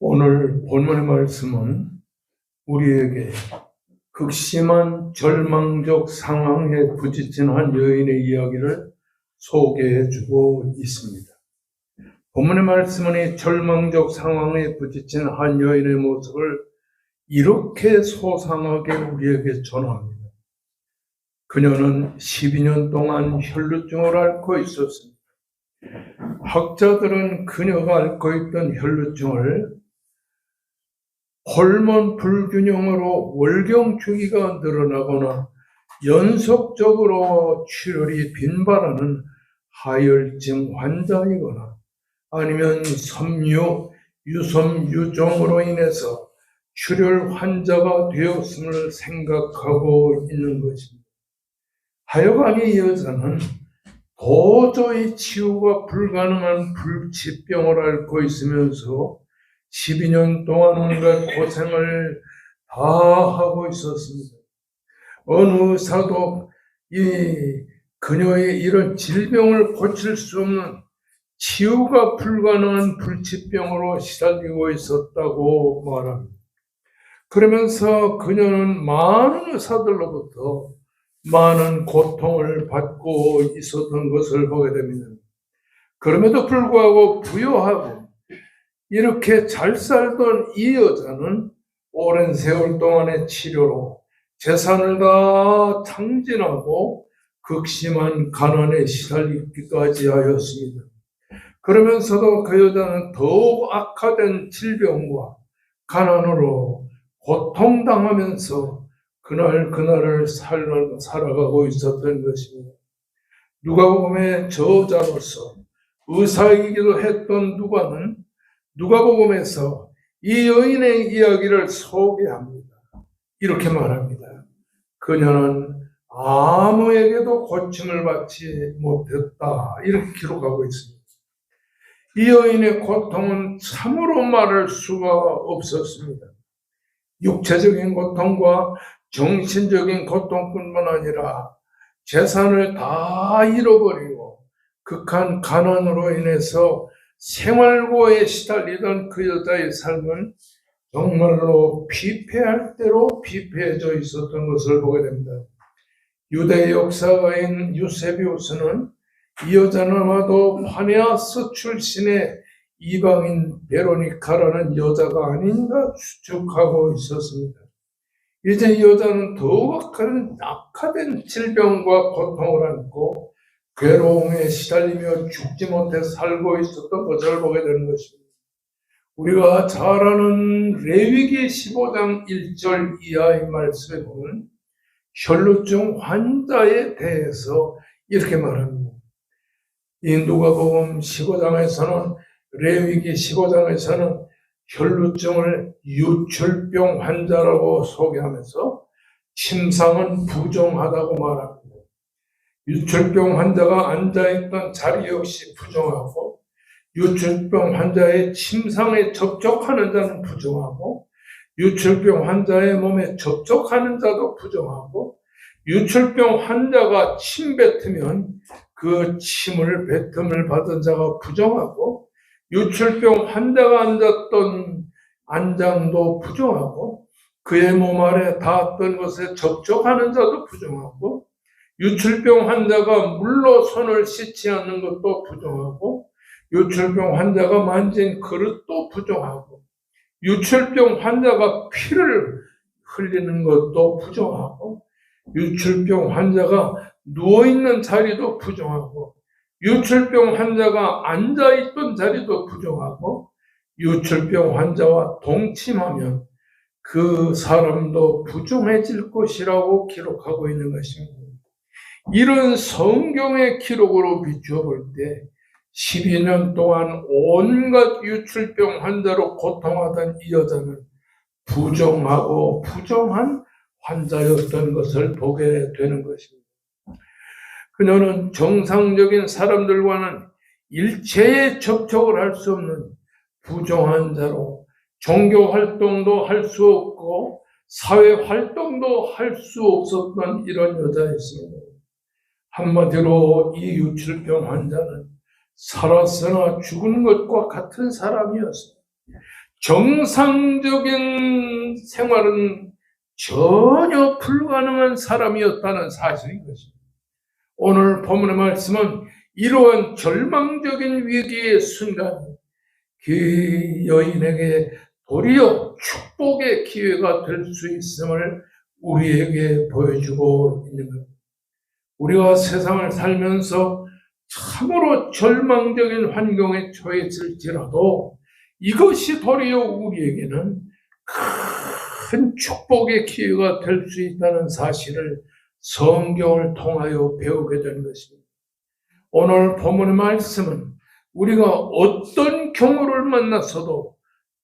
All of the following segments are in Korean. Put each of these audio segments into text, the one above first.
오늘 본문의 말씀은 우리에게 극심한 절망적 상황에 부딪힌 한 여인의 이야기를 소개해주고 있습니다. 본문의 말씀은 이 절망적 상황에 부딪힌 한 여인의 모습을 이렇게 소상하게 우리에게 전합니다. 그녀는 12년 동안 혈루증을 앓고 있었습니다. 학자들은 그녀가 앓고 있던 혈루증을 호르몬 불균형으로 월경 주기가 늘어나거나 연속적으로 출혈이 빈발하는 하혈증 환자이거나 아니면 섬유, 유섬유종으로 인해서 출혈 환자가 되었음을 생각하고 있는 것입니다. 하여간 이 여자는 도저히 치유가 불가능한 불치병을 앓고 있으면서 12년 동안 온갖 고생을 다 하고 있었습니다. 어느 의사도 그녀의 이런 질병을 고칠 수 없는 치유가 불가능한 불치병으로 시달리고 있었다고 말합니다. 그러면서 그녀는 많은 의사들로부터 많은 고통을 받고 있었던 것을 보게 됩니다. 그럼에도 불구하고 부유하고 이렇게 잘 살던 이 여자는 오랜 세월 동안의 치료로 재산을 다 탕진하고 극심한 가난에 시달리기까지 하였습니다. 그러면서도 그 여자는 더욱 악화된 질병과 가난으로 고통당하면서 그날을 살아가고 있었던 것입니다. 누가복음의 저자로서 의사이기도 했던 누가는 누가복음에서 이 여인의 이야기를 소개합니다. 이렇게 말합니다. 그녀는 아무에게도 고침을 받지 못했다. 이렇게 기록하고 있습니다. 이 여인의 고통은 참으로 말할 수가 없었습니다. 육체적인 고통과 정신적인 고통뿐만 아니라 재산을 다 잃어버리고 극한 가난으로 인해서 생활고에 시달리던 그 여자의 삶은 정말로 피폐할 대로 피폐해져 있었던 것을 보게 됩니다. 유대 역사가인 유세비우스는 이 여자는 아마도 파네아스 출신의 이방인 베로니카라는 여자가 아닌가 추측하고 있었습니다. 이제 이 여자는 더욱 악화된 질병과 고통을 안고 괴로움에 시달리며 죽지 못해 살고 있었던 것을 보게 되는 것입니다. 우리가 잘 아는 레위기 15장 1절 이하의 말씀에 보면 혈루증 환자에 대해서 이렇게 말합니다. 이 누가복음 15장에서는 레위기 15장에서는 혈루증을 유출병 환자라고 소개하면서 침상은 부정하다고 말합니다. 유출병 환자가 앉아있던 자리 역시 부정하고 유출병 환자의 침상에 접촉하는 자는 부정하고 유출병 환자의 몸에 접촉하는 자도 부정하고 유출병 환자가 침 뱉으면 그 침을 뱉음을 받은 자가 부정하고 유출병 환자가 앉았던 안장도 부정하고 그의 몸 아래 닿았던 것에 접촉하는 자도 부정하고 유출병 환자가 물로 손을 씻지 않는 것도 부정하고 유출병 환자가 만진 그릇도 부정하고 유출병 환자가 피를 흘리는 것도 부정하고 유출병 환자가 누워있는 자리도 부정하고 유출병 환자가 앉아있던 자리도 부정하고 유출병 환자와 동침하면 그 사람도 부정해질 것이라고 기록하고 있는 것입니다. 이런 성경의 기록으로 비추어 볼 때 12년 동안 온갖 유출병 환자로 고통하던 이 여자는 부정하고 부정한 환자였던 것을 보게 되는 것입니다. 그녀는 정상적인 사람들과는 일체의 접촉을 할 수 없는 부정한 자로 종교 활동도 할 수 없고 사회 활동도 할 수 없었던 이런 여자였습니다. 한마디로 이 유출병 환자는 살았으나 죽은 것과 같은 사람이었습니다. 정상적인 생활은 전혀 불가능한 사람이었다는 사실인 것입니다. 오늘 본문의 말씀은 이러한 절망적인 위기의 순간 그 여인에게 도리어 축복의 기회가 될 수 있음을 우리에게 보여주고 있는 겁니다. 우리가 세상을 살면서 참으로 절망적인 환경에 처했을지라도 이것이 도리어 우리에게는 큰 축복의 기회가 될 수 있다는 사실을 성경을 통하여 배우게 된 것입니다. 오늘 본문의 말씀은 우리가 어떤 경우를 만났어도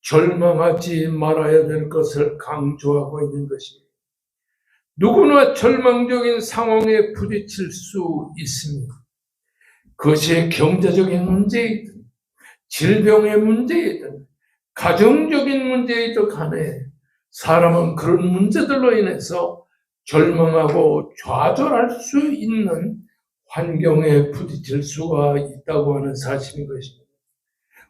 절망하지 말아야 될 것을 강조하고 있는 것입니다. 누구나 절망적인 상황에 부딪힐 수 있습니다. 그것이 경제적인 문제이든 질병의 문제이든 가정적인 문제이든 간에 사람은 그런 문제들로 인해서 절망하고 좌절할 수 있는 환경에 부딪힐 수가 있다고 하는 사실인 것입니다.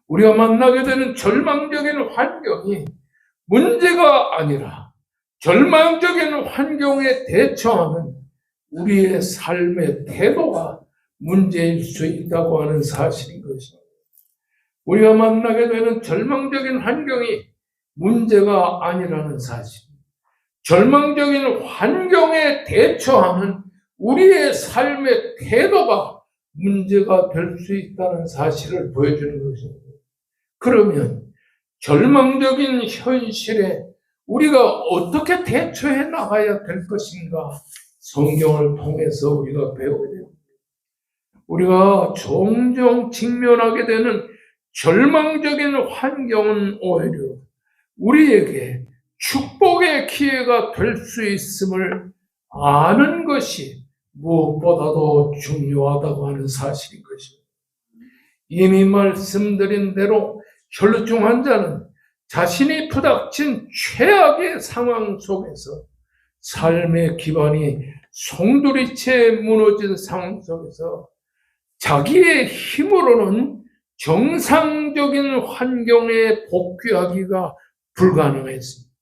우리가 만나게 되는 절망적인 환경이 문제가 아니라 절망적인 환경에 대처하는 우리의 삶의 태도가 문제일 수 있다고 하는 사실인 것입니다. 우리가 만나게 되는 절망적인 환경이 문제가 아니라는 사실, 절망적인 환경에 대처하는 우리의 삶의 태도가 문제가 될 수 있다는 사실을 보여주는 것입니다. 그러면 절망적인 현실에 우리가 어떻게 대처해 나가야 될 것인가? 성경을 통해서 우리가 배우게 됩니다. 우리가 종종 직면하게 되는 절망적인 환경은 오히려 우리에게 축복의 기회가 될 수 있음을 아는 것이 무엇보다도 중요하다고 하는 사실인 것입니다. 이미 말씀드린 대로 혈루증 환자는 자신이 부닥친 최악의 상황 속에서 삶의 기반이 송두리째 무너진 상황 속에서 자기의 힘으로는 정상적인 환경에 복귀하기가 불가능했습니다.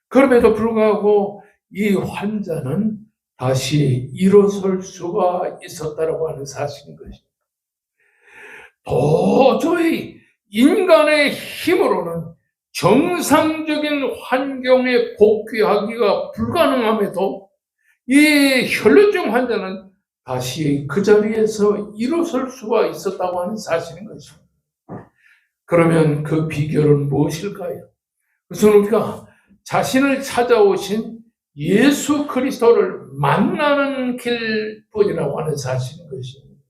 그럼에도 불구하고 이 환자는 다시 일어설 수가 있었다고 하는 사실인 것입니다. 도저히 인간의 힘으로는 정상적인 환경에 복귀하기가 불가능함에도 이 혈루증 환자는 다시 그 자리에서 일어설 수가 있었다고 하는 사실인 것입니다. 그러면 그 비결은 무엇일까요? 그것은 우리가 자신을 찾아오신 예수 그리스도를 만나는 길뿐이라고 하는 사실인 것입니다.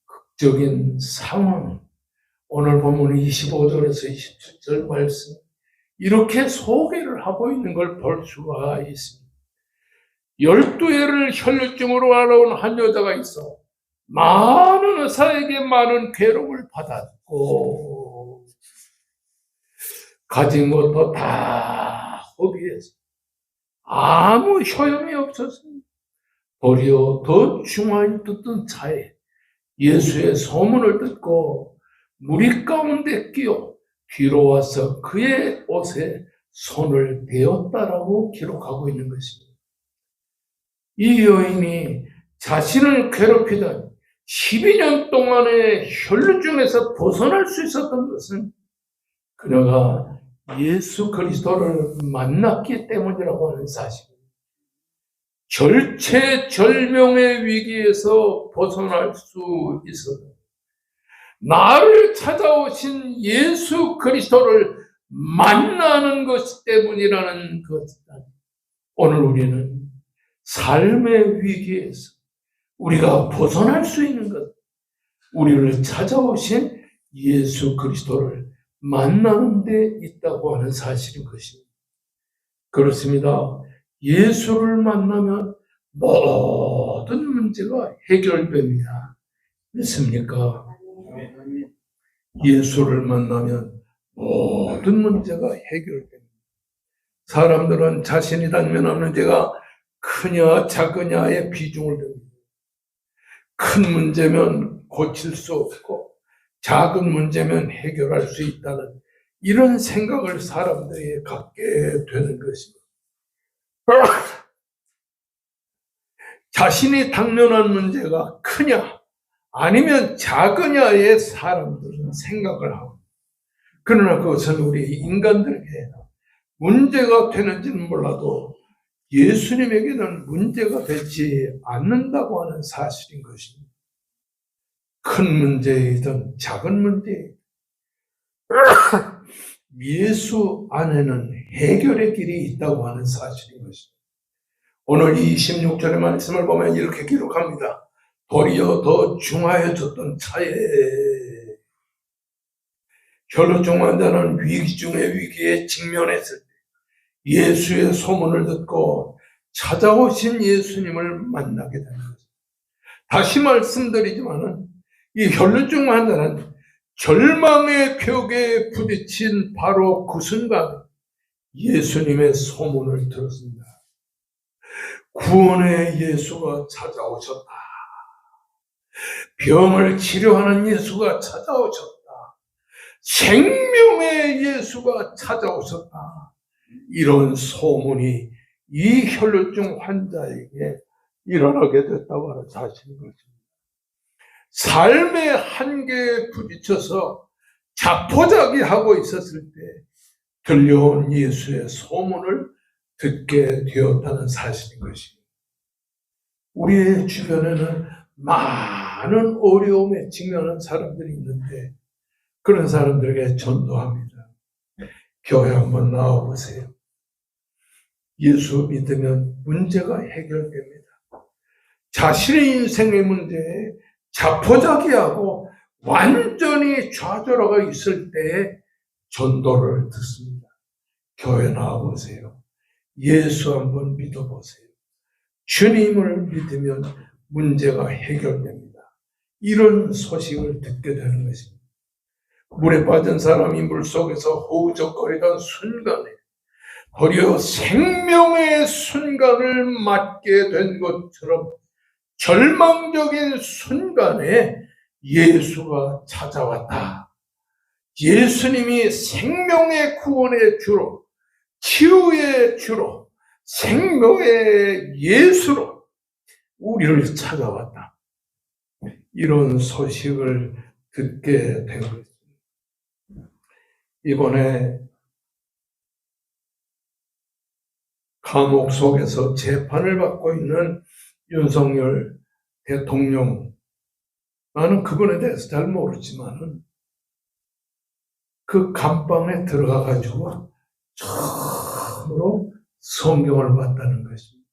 극적인 상황, 오늘 보면 25절에서 27절 말씀, 이렇게 소개를 하고 있는 걸 볼 수가 있습니다. 12해를 혈루증으로 알아온 한 여자가 있어 많은 의사에게 많은 괴로움을 받았고 가진 것도 다 허비해서 아무 효용이 없었습니다. 도리어 더 중하게 듣던 차에 예수의 소문을 듣고 무리 가운데 끼어 뒤로 와서 그의 옷에 손을 대었다라고 기록하고 있는 것입니다. 이 여인이 자신을 괴롭히던 12년 동안의 혈루증에서 벗어날 수 있었던 것은 그녀가 예수 그리스도를 만났기 때문이라고 하는 사실입니다. 절체절명의 위기에서 벗어날 수 있어도 나를 찾아오신 예수 그리스도를 만나는 것 때문이라는 것이다. 오늘 우리는 삶의 위기에서 우리가 벗어날 수 있는 것, 우리를 찾아오신 예수 그리스도를 만나는 데 있다고 하는 사실인 것입니다. 그렇습니다. 예수를 만나면 모든 문제가 해결됩니다. 믿습니까? 예수를 만나면 모든 문제가 해결됩니다. 사람들은 자신이 당면한 문제가 크냐 작으냐에 비중을 둡니다. 큰 문제면 고칠 수 없고 작은 문제면 해결할 수 있다는 이런 생각을 사람들이 갖게 되는 것입니다. 자신이 당면한 문제가 크냐 아니면 작으냐에 사람들은 생각을 하고, 그러나 그것은 우리 인간들에게 문제가 되는지는 몰라도 예수님에게는 문제가 되지 않는다고 하는 사실인 것입니다. 큰 문제이든 작은 문제이든 예수 안에는 해결의 길이 있다고 하는 사실인 것입니다. 오늘 26절의 말씀을 보면 이렇게 기록합니다. 도리어 더 중하여졌던 차에 혈루증 환자는 위기 중에 위기에 직면했을 때 예수의 소문을 듣고 찾아오신 예수님을 만나게 되는 것입니다. 다시 말씀드리지만은 이 혈루증 환자는 절망의 벽에 부딪힌 바로 그 순간 예수님의 소문을 들었습니다. 구원의 예수가 찾아오셨다. 병을 치료하는 예수가 찾아오셨다. 생명의 예수가 찾아오셨다. 이런 소문이 이 혈루증 환자에게 일어나게 됐다고 하는 사실인 것입니다. 삶의 한계에 부딪혀서 자포자기하고 있었을 때 들려온 예수의 소문을 듣게 되었다는 사실인 것입니다. 우리의 주변에는 많은 어려움에 직면한 사람들이 있는데 그런 사람들에게 전도합니다. 교회 한번 나와보세요. 예수 믿으면 문제가 해결됩니다. 자신의 인생의 문제에 자포자기하고 완전히 좌절하고 있을 때에 전도를 듣습니다. 교회 나와보세요. 예수 한번 믿어보세요. 주님을 믿으면 문제가 해결됩니다. 이런 소식을 듣게 되는 것입니다. 물에 빠진 사람이 물속에서 허우적거리던 순간에 도리어 생명의 순간을 맞게 된 것처럼 절망적인 순간에 예수가 찾아왔다. 예수님이 생명의 구원의 주로, 치유의 주로, 생명의 예수로 우리를 찾아왔다. 이런 소식을 듣게 된 것입니다. 이번에 감옥 속에서 재판을 받고 있는 윤석열 대통령, 나는 그분에 대해서 잘 모르지만은 그 감방에 들어가가지고 처음으로 성경을 봤다는 것입니다.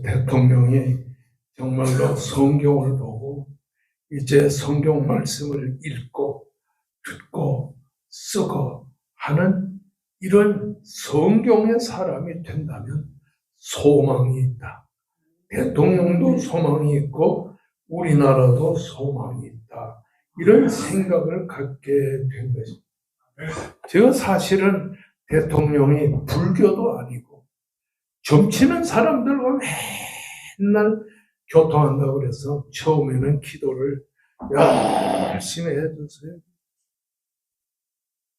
대통령이 정말로 성경을 보고 이제 성경 말씀을 읽고 듣고 쓰고 하는 이런 성경의 사람이 된다면 소망이 있다. 대통령도 소망이 있고 우리나라도 소망이 있다. 이런 생각을 갖게 된 것입니다. 제가 사실은 대통령이 불교도 아니고 점치는 사람들과 맨날 교통한다고 그래서 처음에는 기도를 열심히 해줬어요.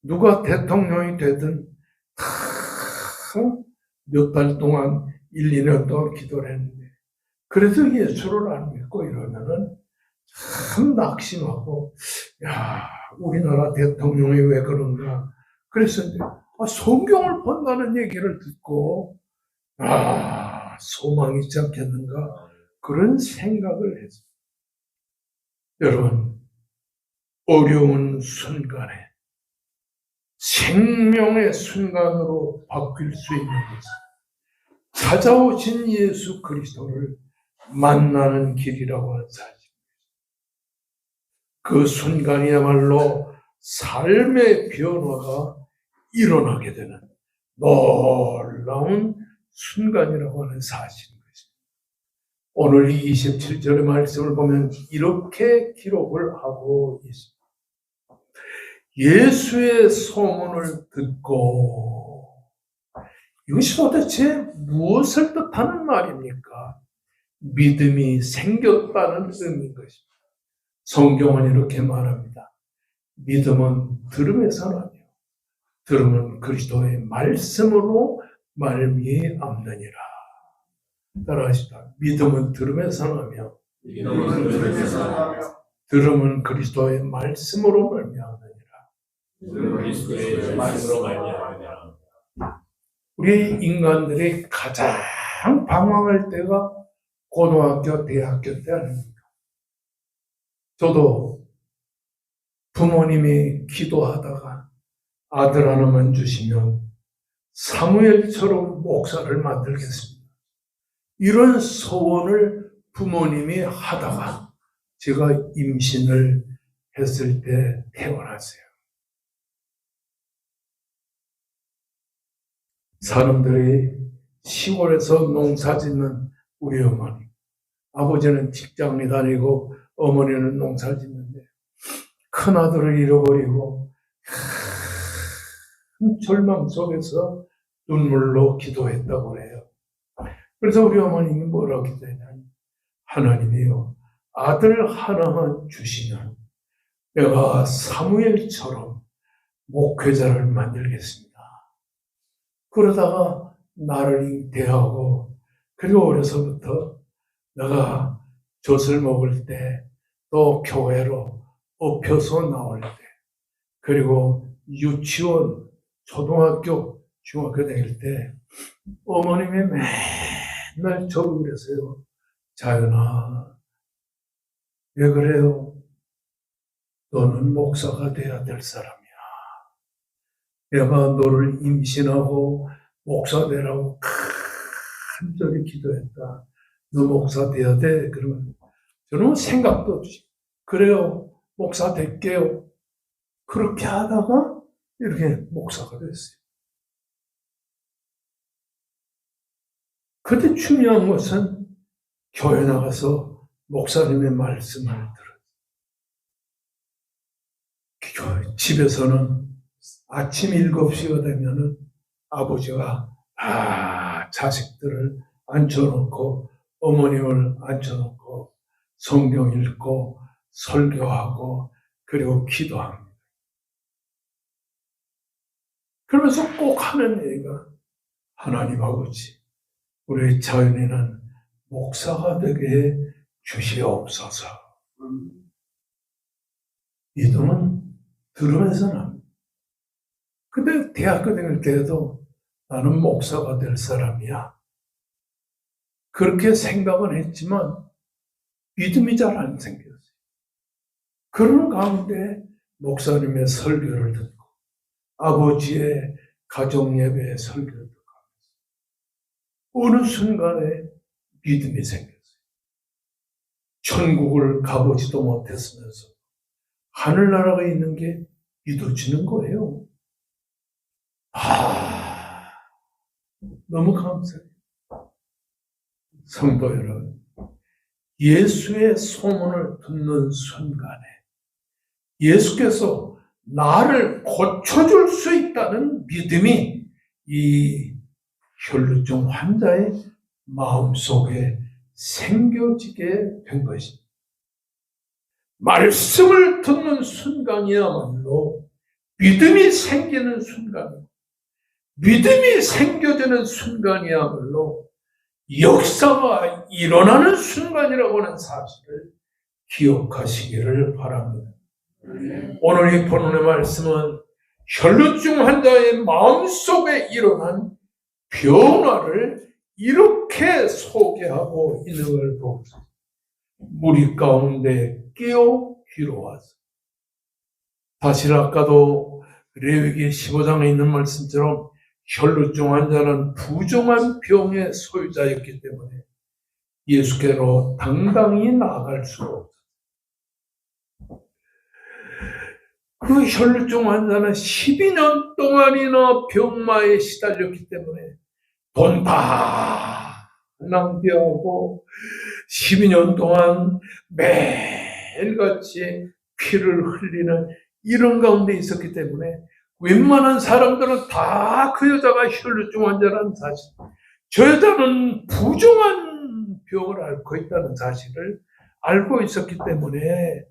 누가 대통령이 되든 몇 달 동안 1, 2년 동안 기도를 했는데 그래도 예수를 안 믿고 이러면은 참 낙심하고 우리나라 대통령이 왜 그런가 그래서 성경을 본다는 얘기를 듣고 소망이 있지 않겠는가 그런 생각을 했어요. 여러분, 어려운 순간에 생명의 순간으로 바뀔 수 있는 것은 찾아오신 예수 그리스도를 만나는 길이라고 하는 사실입니다. 그 순간이야말로 삶의 변화가 일어나게 되는 놀라운 순간이라고 하는 사실입니다. 오늘 27절의 말씀을 보면 이렇게 기록을 하고 있습니다. 예수의 소문을 듣고 이것이 도대체 무엇을 뜻하는 말입니까? 믿음이 생겼다는 의미인 것입니다. 성경은 이렇게 말합니다. 믿음은 들음에서 나며 들음은 그리스도의 말씀으로 말미암느니라. 따라하시다. 믿음은 들음에서 나며 들음은 그리스도의 말씀으로 말미암느니라. 우리 인간들이 가장 방황할 때가 고등학교, 대학교 때 아닙니까? 저도 부모님이 기도하다가 아들 하나만 주시면 사무엘처럼 목사를 만들겠습니다. 이런 소원을 부모님이 하다가 제가 임신을 했을 때 태어났어요. 사람들이 시골에서 농사 짓는 우리 어머니, 아버지는 직장에 다니고 어머니는 농사 짓는데 큰아들을 잃어버리고 큰 절망 속에서 눈물로 기도했다고 해요. 그래서 우리 어머님이 뭐라고 기도했냐면, 하나님이요, 아들 하나만 주시면 내가 사무엘처럼 목회자를 만들겠습니다. 그러다가 나를 잉태하고, 그리고 어려서부터 내가 젖을 먹을 때, 또 교회로 업혀서 나올 때, 그리고 유치원, 초등학교, 중학교 다닐 때 어머님이 맨날 저를 그랬어요. 자연아, 왜 그래요? 너는 목사가 돼야 될 사람이야. 내가 너를 임신하고 목사 되라고 간절히 기도했다. 너 목사 돼야 돼. 그러면 저는 생각도 없이 그래요, 목사 될게요. 그렇게 하다가 이렇게 목사가 됐어요. 그때 중요한 것은 교회 나가서 목사님의 말씀을 들어요. 집에서는 아침 7시가 되면은 아버지가 자식들을 앉혀놓고 어머님을 앉혀놓고 성경 읽고 설교하고 그리고 기도합니다. 그러면서 꼭 하는 얘기가, 하나님 아버지, 우리 자연이는 목사가 되게 주시옵소서. 믿음은 들으면서 납니다. 근데 대학교 다닐 때에도 나는 목사가 될 사람이야, 그렇게 생각은 했지만 믿음이 잘 안 생겼어요. 그런 가운데 목사님의 설교를 듣고 아버지의 가정예배의 설교를 듣고 어느 순간에 믿음이 생겼어요. 천국을 가보지도 못했으면서 하늘나라가 있는 게 믿어지는 거예요. 너무 감사해요. 성도 여러분, 예수의 소문을 듣는 순간에 예수께서 나를 고쳐줄 수 있다는 믿음이 이 혈루증 환자의 마음속에 생겨지게 된 것입니다. 말씀을 듣는 순간이야말로 믿음이 생기는 순간, 믿음이 생겨지는 순간이야말로 역사가 일어나는 순간이라고 하는 사실을 기억하시기를 바랍니다. 오늘 이 본문의 말씀은 혈루증 환자의 마음속에 일어난 변화를 이렇게 소개하고 있는 걸 보고 무리 가운데 끼어 기로와서, 사실 아까도 레위기 15장에 있는 말씀처럼 혈루증 환자는 부정한 병의 소유자였기 때문에 예수께로 당당히 나아갈 수가 없었어요. 그 혈루증 환자는 12년 동안이나 병마에 시달렸기 때문에 돈 다 낭비하고 12년 동안 매일같이 피를 흘리는 이런 가운데 있었기 때문에 웬만한 사람들은 다 그 여자가 혈루증 환자라는 사실, 저 여자는 부정한 병을 앓고 있다는 사실을 알고 있었기 때문에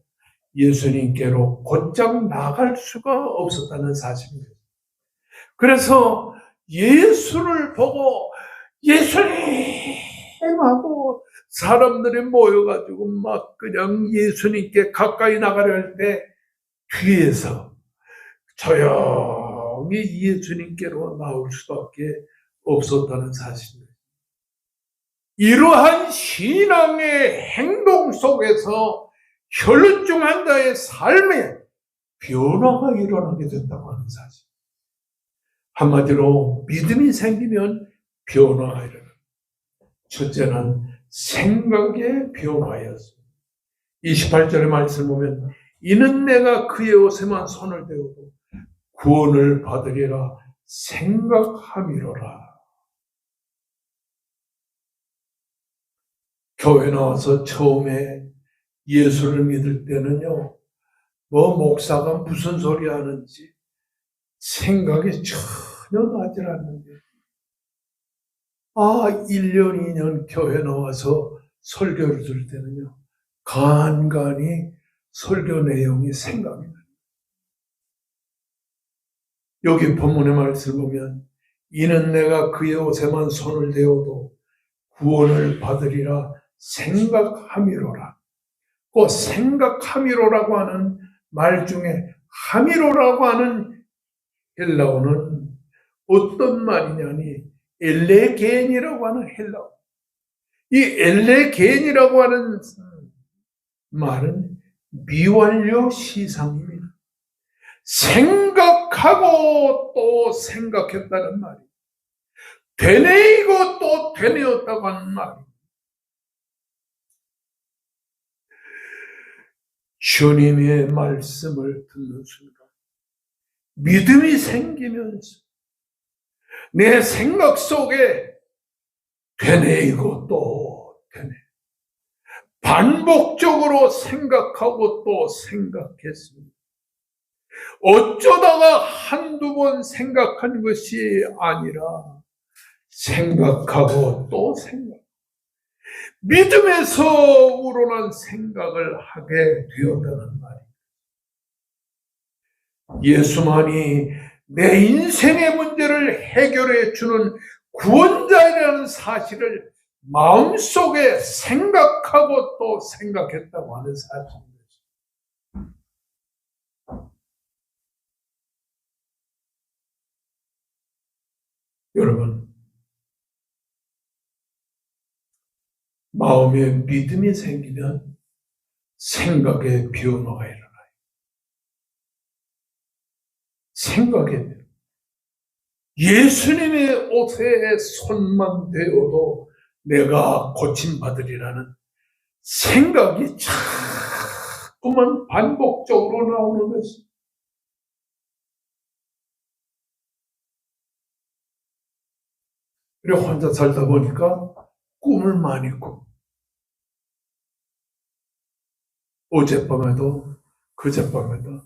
예수님께로 곧장 나갈 수가 없었다는 사실입니다. 그래서 예수를 보고 예수님하고 사람들이 모여가지고 막 그냥 예수님께 가까이 나가려 할 때 뒤에서 조용히 예수님께로 나올 수밖에 없었다는 사실입니다. 이러한 신앙의 행동 속에서 혈루증한 자의 삶에 변화가 일어나게 된다고 하는 사실. 한마디로 믿음이 생기면 변화가 일어납니다. 첫째는 생각의 변화였습니다. 28절의 말씀을 보면 이는 내가 그의 옷에만 손을 대어도 구원을 받으리라 생각함이로라. 교회 나와서 처음에 예수를 믿을 때는요, 목사가 무슨 소리 하는지 생각이 전혀 나질 않는데, 1년, 2년 교회 나와서 설교를 들을 때는요, 간간히 설교 내용이 생각이 나요. 여기 본문의 말씀을 보면, 이는 내가 그의 옷에만 손을 대어도 구원을 받으리라 생각함이로라. 그 생각함이로라고 하는 말 중에 함이로라고 하는 헬라어는 어떤 말이냐니 엘레겐이라고 하는 헬라어. 이 엘레겐이라고 하는 말은 미완료 시상입니다. 생각하고 또 생각했다는 말이 되뇌이고 또 되뇌었다고 하는 말이 주님의 말씀을 듣는 순간 믿음이 생기면서 내 생각 속에 되뇌이고 또 되뇌 반복적으로 생각하고 또 생각했습니다. 어쩌다가 한두 번 생각한 것이 아니라 생각하고 또 생각 믿음에서 우러난 생각을 하게 되었다는 말입니다. 예수만이 내 인생의 문제를 해결해 주는 구원자이라는 사실을 마음속에 생각하고 또 생각했다고 하는 사실입니다. 여러분, 마음에 믿음이 생기면 생각의 변화가 일어나요. 생각의 변화. 예수님의 옷에 손만 대어도 내가 고침받으리라는 생각이 자꾸만 반복적으로 나오는 것입니다. 그리고 혼자 살다 보니까 꿈을 많이 꿔. 어젯밤에도 그젯밤에도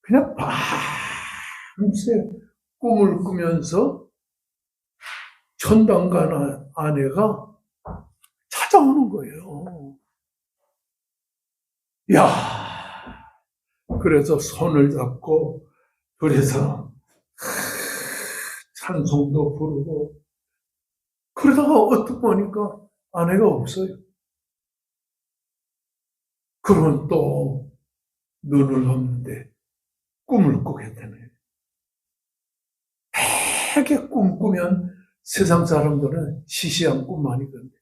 그냥 밤새 꿈을 꾸면서 천당간 아내가 찾아오는 거예요. 야, 그래서 손을 잡고 그래서 찬송도 부르고 그러다가 어떻게 보니까 아내가 없어요. 그러면 또 눈을 감는데 꿈을 꾸게 되네. 되게 꿈꾸면 세상 사람들은 시시한 꿈만 이건데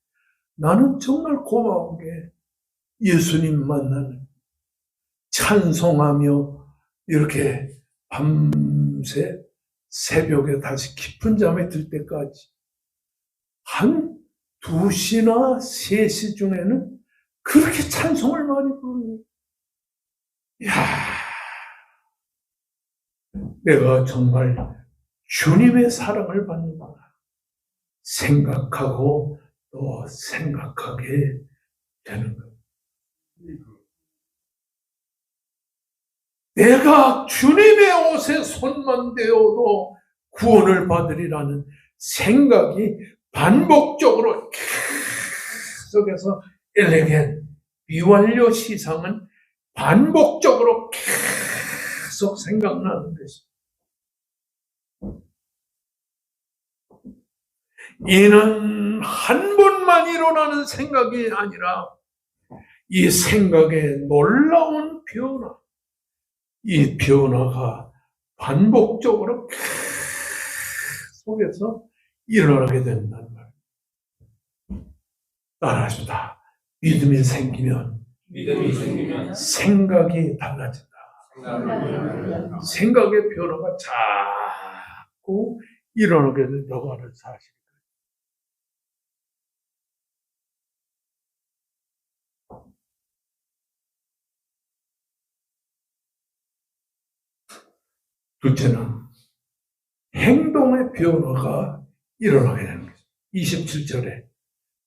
나는 정말 고마운 게 예수님 만나는 찬송하며 이렇게 밤새 새벽에 다시 깊은 잠에 들 때까지 한 2시나 3시 중에는 그렇게 찬송을 많이 부르는 이야, 내가 정말 주님의 사랑을 받는구나 생각하고 또 생각하게 되는 것. 내가 주님의 옷에 손만 대어도 구원을 받으리라는 생각이 반복적으로 속에서 엘레겐, 미완료 시상은 반복적으로 계속 생각나는 것입니다. 이는 한 번만 일어나는 생각이 아니라 이 생각의 놀라운 변화, 이 변화가 반복적으로 계속해서 일어나게 된다는 말이에요. 따라하십니다. 믿음이 생기면 생각이 달라진다. 생각의 변화가 자꾸 일어나게 된다고 하는 사실. 둘째는 행동의 변화가 일어나게 되는 거죠. 27절에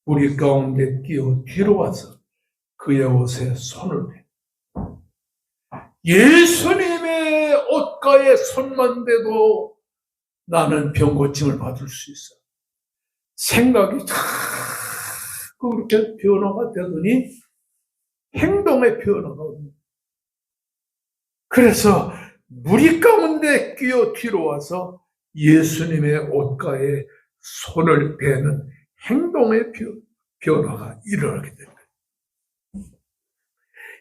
우리 가운데 끼어 뒤로 와서 그의 옷에 손을 대. 예수님의 옷가에 손만 대도 나는 병 고침을 받을 수 있어. 생각이 자꾸 그렇게 변화가 되더니 행동의 변화가 옵니다. 그래서 무리 가운데 끼어 뒤로 와서 예수님의 옷가에 손을 대는 행동의 변화가 일어나게 됩니다.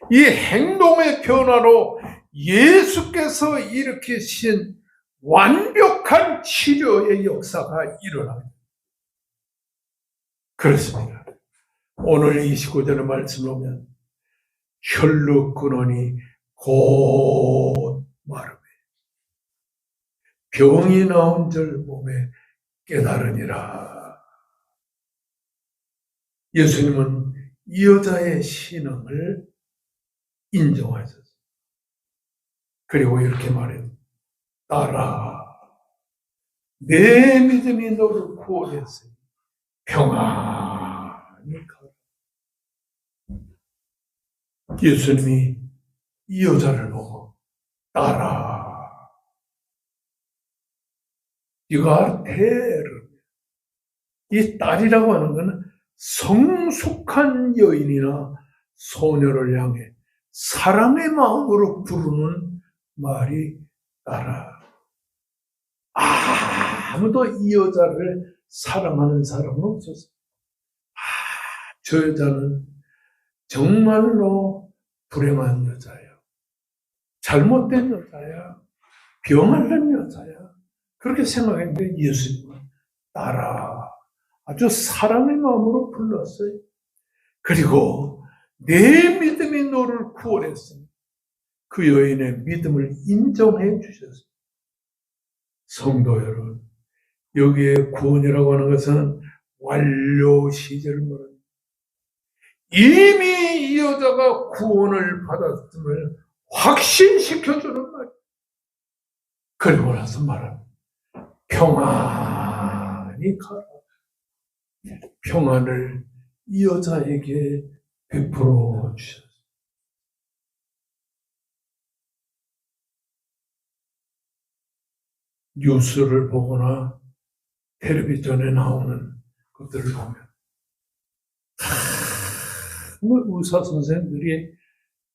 이 행동의 변화로 예수께서 일으키신 완벽한 치료의 역사가 일어납니다. 그렇습니다. 오늘 29절의 말씀을 보면 혈루 근원이 곧 마르매 병이 나온 절 몸에 깨달으니라. 예수님은 이 여자의 신앙을 인정하셨어요. 그리고 이렇게 말해요. 딸아, 내 믿음이 너를 구원했으니 평안히 가라. 예수님이 이 여자를 보고 딸아, 네가 태를, 이 딸이라고 하는 것은 성숙한 여인이나 소녀를 향해 사랑의 마음으로 부르는 말이 딸아. 아무도 이 여자를 사랑하는 사람은 없었어요. 저 여자는 정말로 불행한 여자야. 잘못된 여자야. 병 앓는 여자야. 그렇게 생각했는데 예수님은 딸아. 아주 사랑의 마음으로 불렀어요. 그리고 내 믿음이 너를 구원했으니 그 여인의 믿음을 인정해 주셨어요. 성도 여러분, 여기에 구원이라고 하는 것은 완료 시제를 말합니다. 이미 이 여자가 구원을 받았음을 확신시켜주는 말이에요. 그리고 나서 말합니다. 평안히 가라. 평안을 이 여자에게 베풀어 주셨어요. 뉴스를 보거나 텔레비전에 나오는 것들을 보면 의사 선생님들이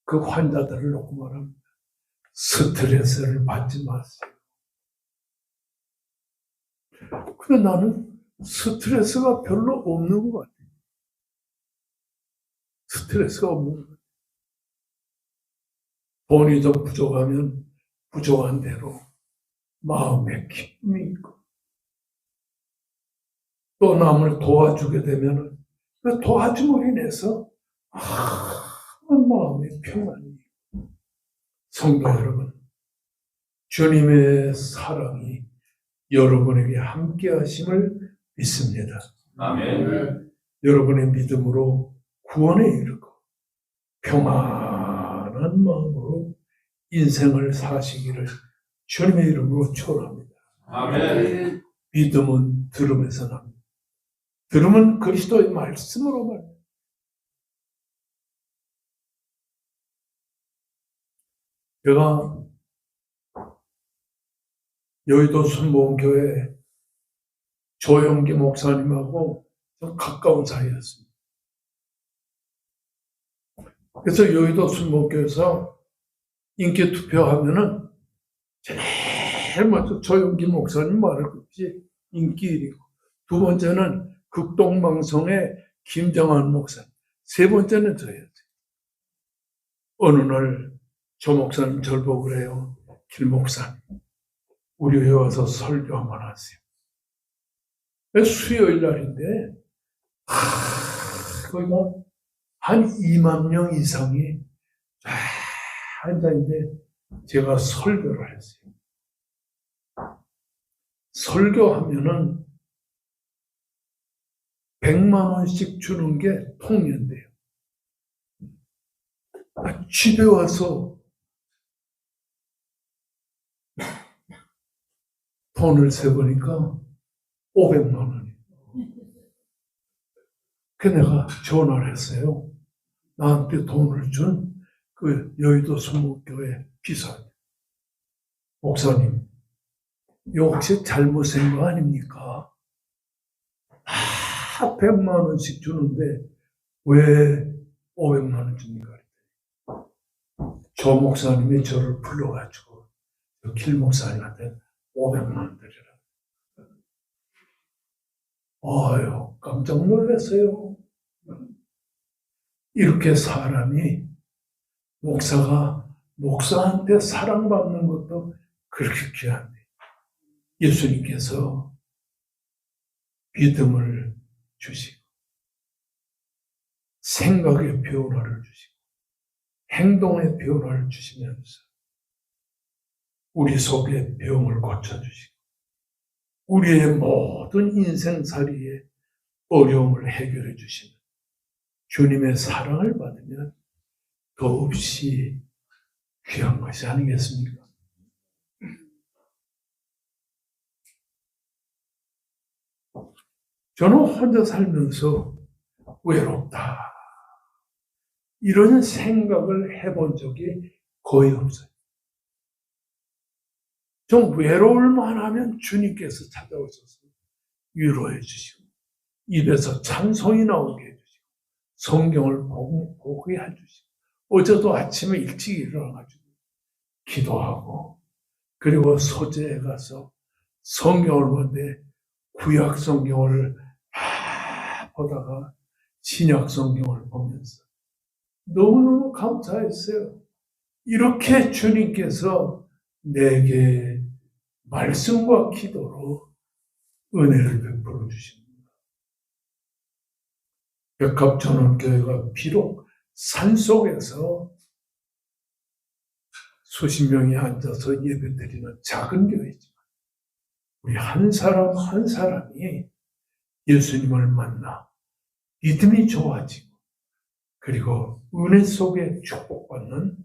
그 환자들을 놓고 말합니다. 스트레스를 받지 마세요. 근데 나는 스트레스가 별로 없는 것 같아요. 스트레스가 없는 것 같아요. 돈이 좀 부족하면 부족한 대로 마음에 기쁨이 있고, 또 남을 도와주게 되면 그 도와줌으로 인해서 마음의 평안이 있고. 성도 여러분, 주님의 사랑이 여러분에게 함께 하심을 믿습니다. 아멘. 여러분의 믿음으로 구원에 이르고 평안한 마음으로 인생을 사시기를 주님의 이름으로 축원합니다. 아멘. 믿음은 들음에서 납니다. 들음은 그리스도의 말씀으로 말합니다. 제가 여의도 순복음교회 조영기 목사님하고 좀 가까운 사이였습니다. 그래서 여의도 순복교에서 인기 투표하면은 제일 먼저 조영기 목사님 말을 듣지 인기 1위고, 두 번째는 극동방송의 김정한 목사님, 세 번째는 저예요. 어느 날 조 목사님 절 보고 그래요. 김 목사님, 우리 교회 와서 설교 한번 하세요. 수요일 날인데 거기가 한 2만 명 이상이 쫙 앉아있는데 제가 설교를 했어요. 설교하면은 100만 원씩 주는 게 통연돼요. 집에 와서 돈을 세보니까 500만 원이에요. 그래서 내가 전화를 했어요. 나한테 돈을 준 그 여의도 순복교회 비서 목사님, 이거 혹시 잘못된 거 아닙니까? 100만 원씩 주는데 왜 500만 원 줍니까? 조 목사님이 저를 불러가지고 길 목사님한테 500만 원 드리라. 아유, 깜짝 놀랐어요. 이렇게 사람이, 목사가 목사한테 사랑받는 것도 그렇게 귀한데, 예수님께서 믿음을 주시고 생각의 변화를 주시고 행동의 변화를 주시면서 우리 속의 병을 고쳐주시고 우리의 모든 인생살이의 어려움을 해결해 주시는 주님의 사랑을 받으면 더없이 귀한 것이 아니겠습니까? 저는 혼자 살면서 외롭다, 이런 생각을 해본 적이 거의 없어요. 좀 외로울만 하면 주님께서 찾아오셔서 위로해 주시고 입에서 찬송이 나오게 해주시고 성경을 보게 해주시고, 어제도 아침에 일찍 일어나가지고 기도하고, 그리고 소재에 가서 성경을 보는데 구약 성경을 보다가 신약 성경을 보면서 너무너무 감사했어요. 이렇게 주님께서 내게 말씀과 기도로 은혜를 베풀어 주십니다. 백합전원교회가 비록 산속에서 수십 명이 앉아서 예배드리는 작은 교회지만 우리 한 사람 한 사람이 예수님을 만나 믿음이 좋아지고 그리고 은혜 속에 축복받는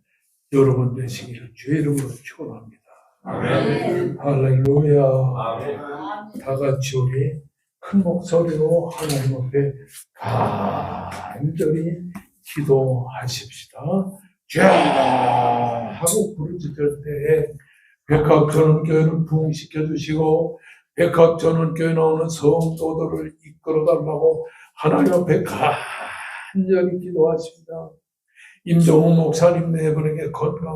여러분 되시기를 주의 이름으로 축원합니다. 아멘. 할렐루야. 아멘. 다 같이 우리 큰 목소리로 하나님 앞에 간절히 기도하십시다. 쫙 하고 부르짖을 때에 백합전원교회를 부흥시켜 주시고 백합전원교회 나오는 성도들을 이끌어 달라고 하나님 앞에 간절히 기도하십니다. 임종훈 목사님 네 분에게 건강